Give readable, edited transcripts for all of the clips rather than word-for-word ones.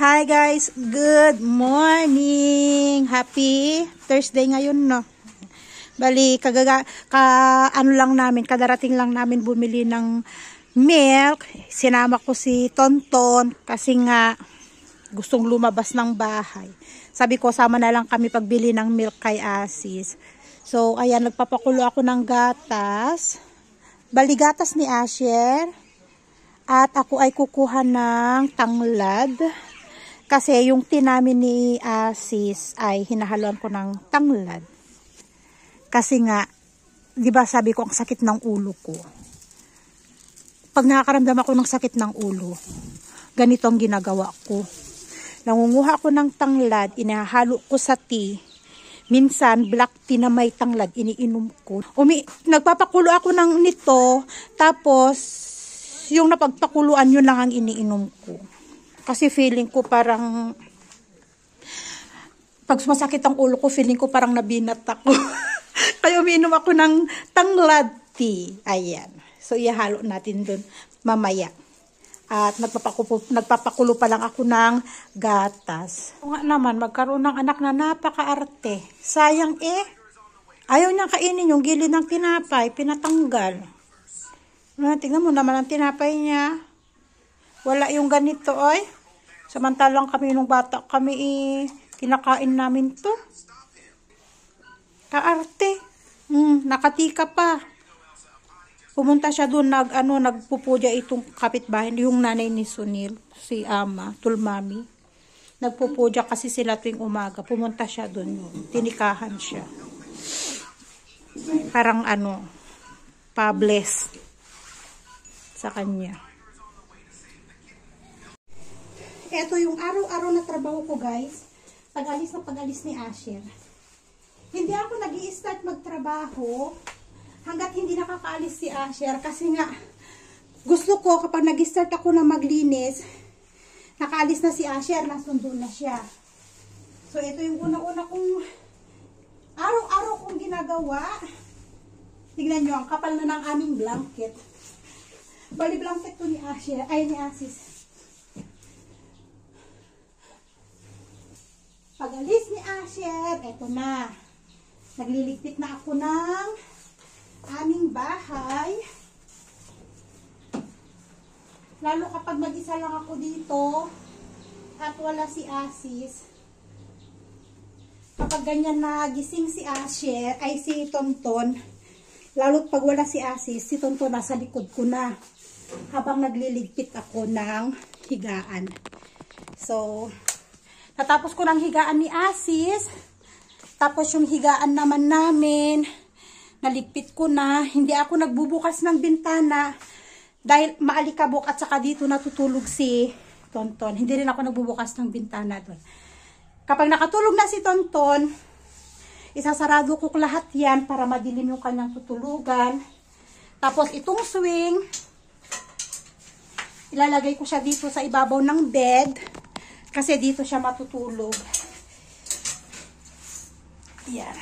Hi guys, good morning. Happy Thursday ngayon, no. Bali kadarating lang namin bumili ng milk. Sinama ko si Tonton kasi nga gustong lumabas ng bahay. Sabi ko sama na lang kami pagbili ng milk kay Asis. So ayan, nagpapakulo ako ng gatas. Bali gatas ni Asher. At ako ay kukuha ng tanglad. Kasi yung tinamin ni Asis ay hinahaluan ko ng tanglad. Kasi nga, di ba sabi ko ang sakit ng ulo ko. Pag nakakaramdam ako ng sakit ng ulo, ganito ang ginagawa ko. Nangunguha ko ng tanglad, inahalo ko sa tea. Minsan, black tea na may tanglad, iniinom ko. Nagpapakulo ako ng nito, tapos yung napagpakuluan yun lang ang iniinom ko. Kasi feeling ko parang, pag sumasakit ang ulo ko, feeling ko parang nabinat ako. Kaya umiinom ako ng tanglad tea. Ayan. So, ihalo natin dun mamaya. At nagpapakulo pa lang ako ng gatas. O nga naman, magkaroon ng anak na napaka-arte. Sayang ayaw niyang kainin yung gilid ng tinapay, pinatanggal. Tingnan mo naman ang tinapay niya. Wala yung ganito, oy. Samantalang kami nung bata, kami kinakain namin to. Kaarte. Nakatika pa. Pumunta siya doon, nagpupuja itong kapitbahay, yung nanay ni Sunil, si Ama, Tulmami. Nagpupuja kasi sila tuwing umaga. Pumunta siya doon, tinikahan siya. Parang pa-bless sa kanya. Ito yung araw-araw na trabaho ko, guys. Pag-alis ni Asher. Hindi ako nag-i-start magtrabaho hanggat hindi nakakaalis si Asher. Kasi nga, gusto ko kapag nag-start ako na maglinis, nakaalis na si Asher, nasundo na siya. So, ito yung una-una kong araw-araw kong ginagawa. Tignan nyo, ang kapal na ng aming blanket. Bali blanket to ni Asher, ay ni Asis. Pag-alis ni Asher, eto na. Nagliligpit na ako ng aming bahay. Lalo kapag mag-isa lang ako dito at wala si Asis. Kapag ganyan nagising si Asher, ay si Tonton, lalo pag wala si Asis, si Tonton nasa likod ko na habang nagliligpit ako ng higaan. So, natapos ko ng higaan ni Asis. Tapos yung higaan naman namin, naligpit ko na. Hindi ako nagbubukas ng bintana dahil maalikabok at saka dito natutulog si Tonton. Hindi rin ako nagbubukas ng bintana doon. Kapag nakatulog na si Tonton, isasarado ko lahat yan para madilim yung kanyang tutulugan. Tapos itong swing, ilalagay ko siya dito sa ibabaw ng bed. Kasi dito siya matutulog. Yan.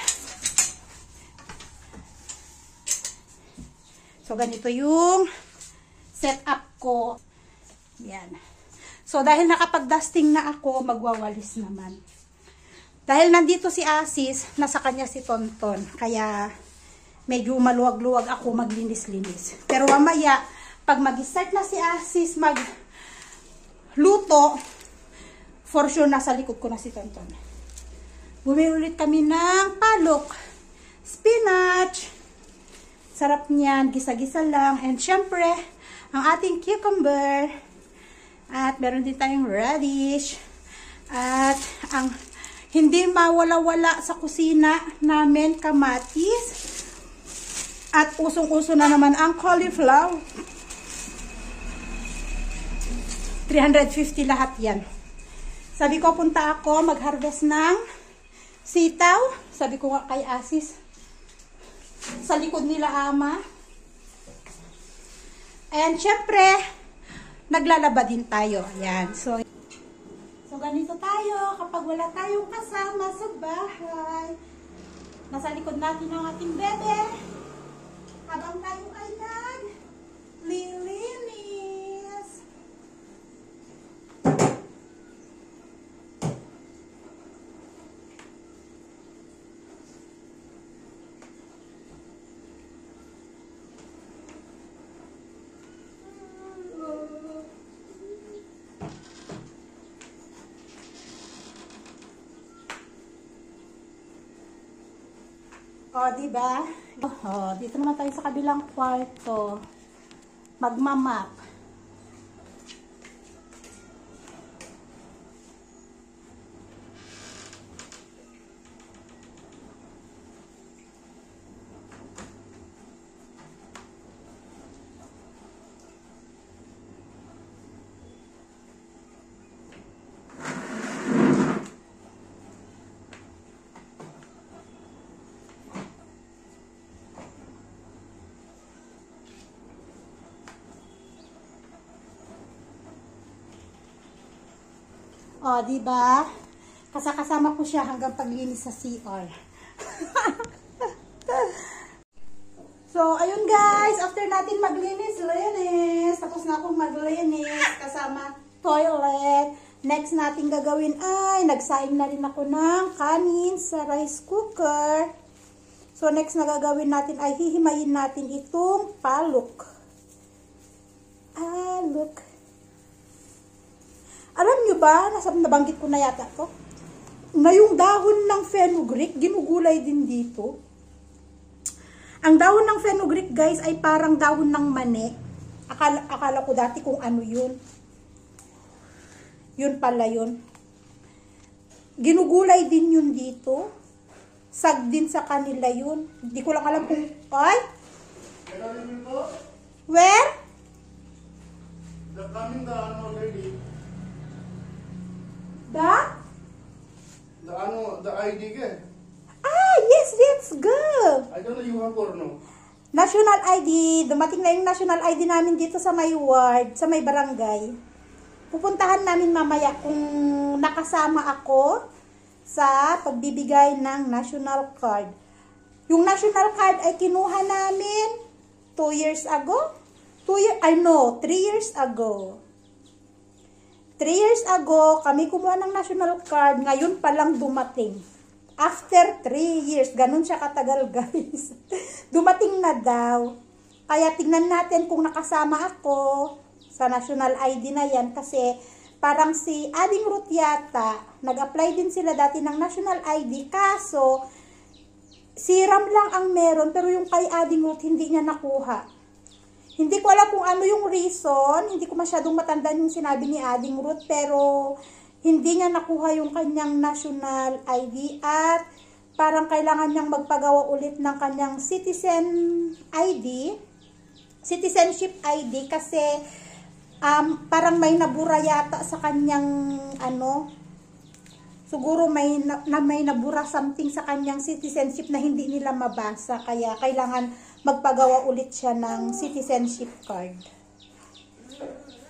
So, ganito yung setup ko. Yan. So, dahil nakapag-dusting na ako, magwawalis naman. Dahil nandito si Asis, nasa kanya si Tonton. Kaya, medyo maluwag-luwag ako maglinis-linis. Pero mamaya, pag mag-start na si Asis magluto, for sure, nasa likod ko na si Tonton. Bumili ulit kami ng palok, spinach. Sarap niyan, gisa-gisa lang. And syempre, ang ating cucumber. At meron din tayong radish. At ang hindi mawala-wala sa kusina namin, kamatis. At usong-uso na naman ang cauliflower. 350 lahat yan. Sabi ko, punta ako, mag-harvest ng sitaw. Sabi ko nga kay Asis, sa likod nila Ama. And syempre, naglalaba din tayo. Ayan. So ganito tayo kapag wala tayong kasama sa bahay. Nasa likod natin ang ating bebe. Habang tayo ay naglilinis. O, diba? O, dito naman tayo sa kabilang kwarto. Magmamap. O, diba? Kasama ko siya hanggang paglinis sa CR. So, ayun guys. After natin maglinis. Tapos na akong maglinis. Kasama toilet. Next natin gagawin ay nagsaing na rin ako ng kanin sa rice cooker. So, next na gagawin natin ay hihimayin natin itong palok. Look. Alam nyo ba, nabanggit ko na yata to, na yung dahon ng fenugreek, ginugulay din dito. Ang dahon ng fenugreek, guys, ay parang dahon ng mani. Akala ko dati kung ano yun. Yun pala yun. Ginugulay din yun dito. Sag din sa kanila yun. Hindi ko lang alam kung, ay? Where? The coming down already. The ID ke? Yes, let's go. I don't know you have or no. National ID. Dumating na yung national ID namin dito sa may ward, sa may barangay. Pupuntahan namin mamaya kung nakasama ako sa pagbibigay ng national card. Yung national card ay kinuha namin 2 years ago. 3 years ago. 3 years ago, kami kumuha ng national card. Ngayon pa lang dumating. After 3 years. Ganun siya katagal, guys. Dumating na daw. Kaya tingnan natin kung nakasama ako sa national ID na yan. Kasi parang si Ading Ruth yata, nag-apply din sila dati ng national ID. Kaso, si Ram lang ang meron. Pero yung kay Ading Ruth, hindi niya nakuha. Hindi ko alam kung ano yung reason, hindi ko masyadong matandaan yung sinabi ni Ading Ruth, pero hindi niya nakuha yung kanyang national ID at parang kailangan niyang magpagawa ulit ng kanyang citizenship ID kasi parang may nabura yata sa kanyang siguro may nabura something sa kanyang citizenship na hindi nila mabasa, kaya kailangan magpagawa ulit siya ng citizenship card.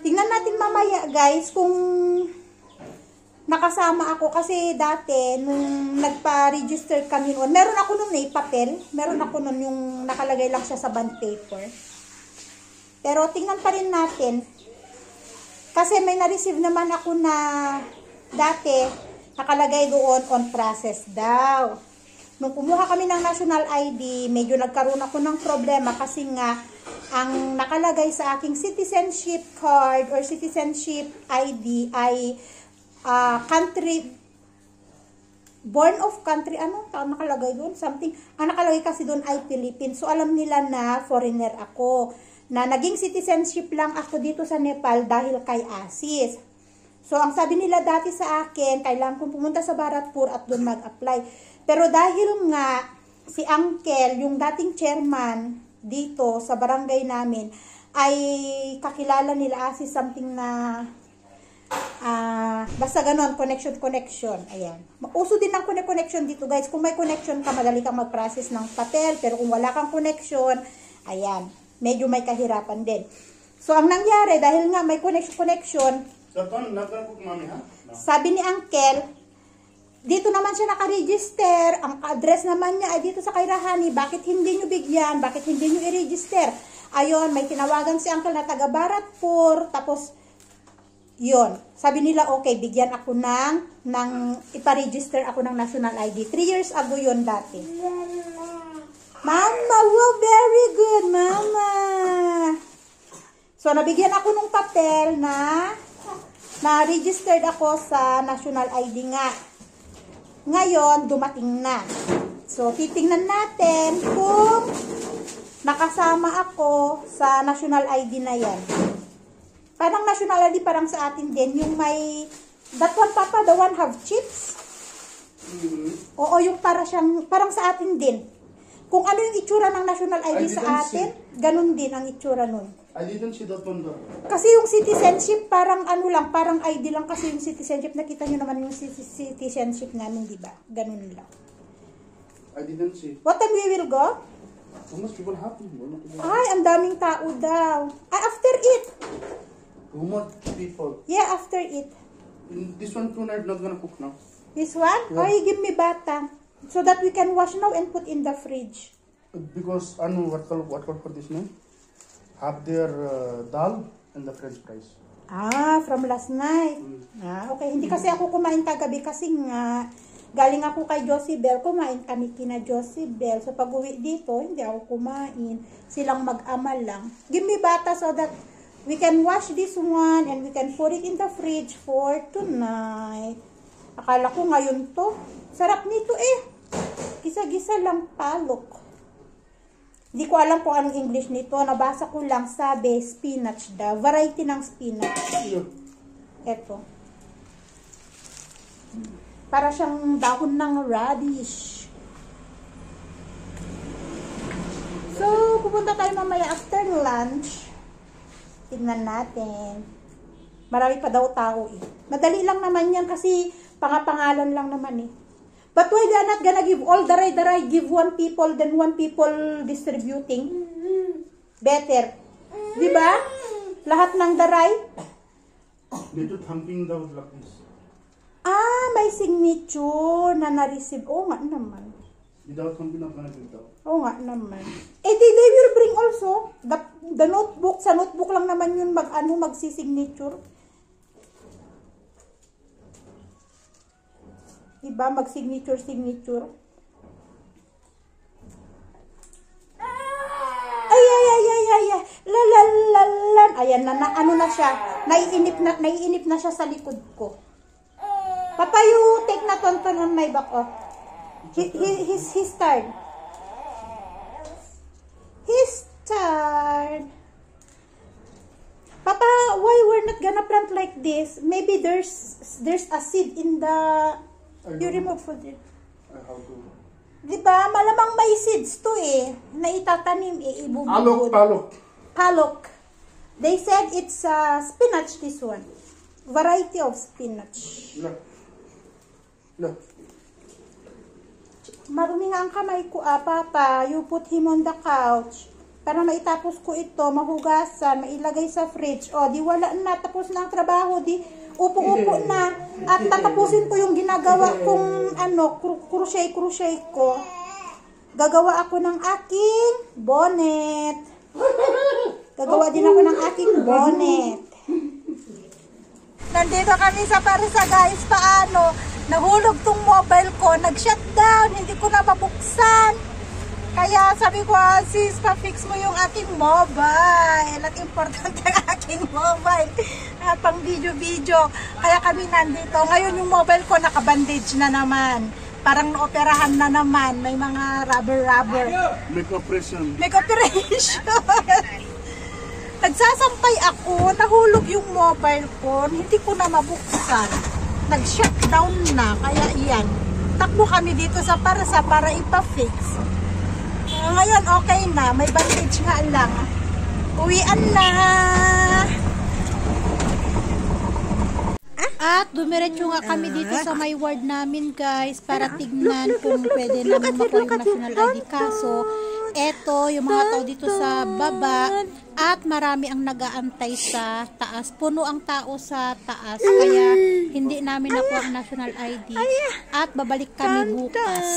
Tingnan natin mamaya, guys, kung nakasama ako. Kasi dati, nung nagpa-register kami noon, meron ako noon papel. Meron ako noon yung nakalagay lang siya sa bond paper. Pero tingnan pa rin natin. Kasi may na-receive naman ako na dati, nakalagay doon on process daw. Nung kumuha kami ng national ID, medyo nagkaroon ako ng problema kasi nga, ang nakalagay sa aking citizenship card or citizenship ID ay country, born of country, ano nakalagay doon? Something, ang nakalagay kasi doon ay Philippines. So, alam nila na foreigner ako. Na naging citizenship lang ako dito sa Nepal dahil kay Asis. So, ang sabi nila dati sa akin, kailangan kong pumunta sa Bharatpur at doon mag-apply. Pero dahil nga, si Uncle, yung dating chairman dito sa barangay namin, ay kakilala nila Asis something na, basta ganon, connection. Ayan. Uso din ng connection dito, guys. Kung may connection ka, madali kang mag-process ng papel. Pero kung wala kang connection, ayan, medyo may kahirapan din. So, ang nangyari, dahil nga may connection, sabi ni Uncle, dito naman siya nakaregister, ang address naman niya ay dito sa Kairahani, bakit hindi nyo bigyan, bakit hindi nyo i-register? Ayon, may tinawagan si Uncle na taga Bharatpur, tapos, yon, sabi nila, okay, bigyan ako ng ipa-register ako ng national ID. 3 years ago yon dati. Mama, wow, very good, Mama. So, nabigyan ako ng papel na registered ako sa national ID nga. Ngayon, dumating na. So, So, titingnan natin kung nakasama ako sa national ID na yan. Parang national ID parang sa atin din. Yung may, that one papa, the one have chips? Oo, yung parang sa atin din. Kung ano yung itsura ng national ID sa atin, ganun din ang itsura nun. I didn't see that one though. Kasi yung citizenship, parang ano lang, parang ID lang kasi yung citizenship. Nakita nyo naman yung citizenship namin, di ba? Ganun lang. I didn't see. What time we will go? How much people happy? Ay, ang daming tao daw. Ay, after it. Too much people. Yeah, after it. This one tonight not gonna cook now. This one? Yeah. Ay, give me bata. So that we can wash now and put in the fridge. Because I know what call for this name. Have their dal and the French fries. Ah, from last night. Ah, okay. Hindi kasi ako kumain kagabi kasi nga galing ako kay Josibel. Kumain kami kina Josibel. So pag uwi dito, hindi ako kumain. Silang mag-ama lang. Give me bata so that we can wash this one and we can put it in the fridge for tonight. Akala ko ngayon to. Sarap nito eh. Gisa-gisa lang palok. Hindi ko alam kung anong English nito. Nabasa ko lang, sabi, spinach daw. Variety ng spinach. Yeah. Eto. Para siyang dahon ng radish. So, pupunta tayo mamaya after lunch. Tingnan natin. Marami pa daw tao eh. Madali lang naman yan kasi pangapangalan lang naman eh. But why they are not gonna give all daray-daray, give one people, then one people distributing? Better. Diba? Lahat ng daray. Dito thumping daw like this. Ah, may signature na na-receive. Oo nga naman. Without thumping not gonna give daw. Oo nga naman. Eh, they will bring also the notebook. Sa notebook lang naman yun magsi-signature. Diba? Mag-signature. Ay. Lalalan. Ayan na, ano na siya. Naiinip na siya sa likod ko. Papa, you take na tonton on my back. Oh. His turn. His turn. Papa, why we're not gonna plant like this? Maybe there's a seed in the... You remove food. I have to. Diba? Malamang may seeds to eh. Na itatanim eh. Ibubugod. Palok. They said it's spinach this one. Variety of spinach. Look. Marumi nga ang kamay ko Papa. You put him on the couch. Para maitapos ko ito, mahugasan, mailagay sa fridge. O, di wala na. Tapos na ang trabaho. Di upo-upo na. At tatapusin ko yung ginagawa kong crochet ko. Gagawa ako ng aking bonnet. Gagawa din ako ng aking bonnet. Nandito kami sa Parisa guys. Paano? Nahulog tong mobile ko. Nag-shutdown. Hindi ko na mabuksan. Kaya sabi ko, sis, pa-fix mo yung aking mobile. At importante ang aking mobile. At pang video-video. Kaya kami nandito. Ngayon yung mobile ko naka-bandage na naman. Parang naoperahan na naman. May mga rubber. Make operation. Nagsasampay ako. Nahulog yung mobile ko. Hindi ko na mabuksan. Nag-shutdown na. Kaya iyan. Takbo kami dito sa Parsa para ipa-fix. Ngayon okay na, may bandage nga lang. Uwian na. At dumiretso nga kami dito sa may ward namin guys para tignan kung pwede namin makuha yung national ID. Kaso, eto yung mga tao dito sa baba at marami ang nag-aantay sa taas. Puno ang tao sa taas kaya hindi namin nakuha ang national ID at babalik kami bukas.